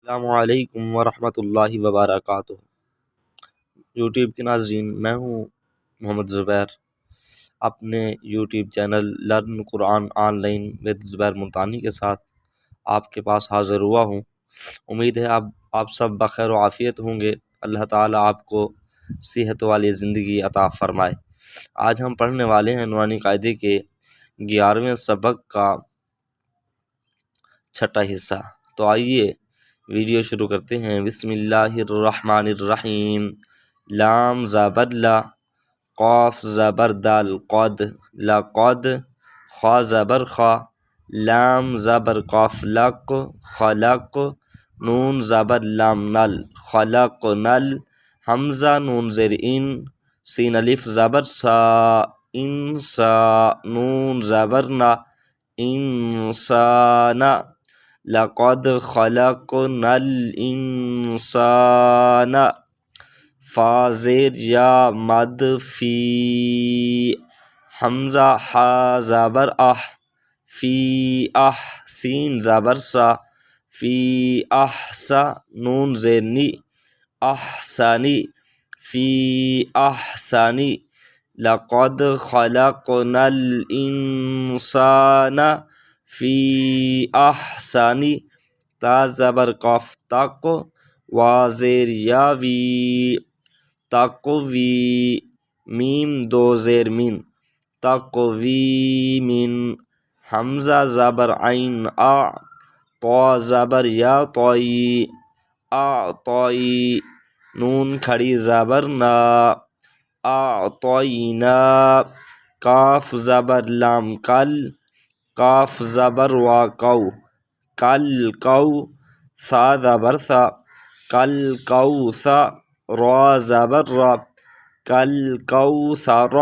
السلام علیکم ورحمۃ اللہ وبرکاتہ۔ یوٹیوب کے ناظرین، میں ہوں محمد زبیر، اپنے YouTube channel learn Quran online with Zubair Multani کے ساتھ آپ کے پاس حاضر ہوا ہوں۔ امید ہے آپ سب بخیر و عافیت ہوں گے۔ اللہ تعالیٰ آپ کو صحت والی زندگی عطا فرمائے۔ آج ہم پڑھنے والے ہیں نورانی قاعدے کے 11ویں سبق کا 6واں حصہ۔ تو آئیے ویڈیو شروع کرتے ہیں۔ بسم اللہ الرحمن الرحیم۔ لام زبر لا، قاف زبر دال قد لقد، خا زبر خا، لام زبر قاف لق خلق، نون زبر لام نل خلق نل، حمزہ نون زیر ان، سین الف زبر سا انسا، نون زبر نا انسان، لقد خلقنا الانسان، فا زیر یا مد فی، حمزہ حا زبر اح، فی اح، سین زبر سا، فی احسا، نون زیر نی احسنی، فی احسنی، لقد خلقنا الانسان فی احسنی، تا زبر قاف تق، وا زیر یا وی، تقوی، میم دو زیر من، تقویمن، حمزہ زبر عین آ، طا زبر یا طائی، اعطائی، نون کھڑی زبر نا، اعطینا، کاف زبر لام کل، کاف زبر وا کو، کل کو، ثا زبر ثا، کل کو ثا، را زبر را، کل کوثر،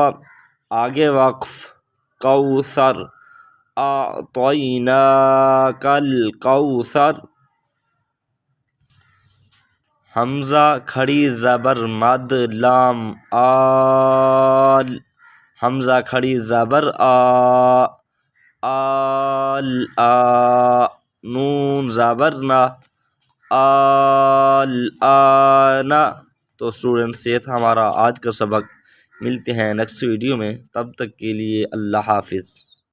آگے وقف، کوثر، اعطیناک الکوثر، حمزہ کھڑی زبر مد لام آل، حمزہ کھڑی زبر آ، آل آ، نون زبر نا، آل آنا۔ تو اسٹوڈنٹس، یہ تھا ہمارا آج کا سبق۔ ملتے ہیں نیکسٹ ویڈیو میں، تب تک کے لیے اللہ حافظ۔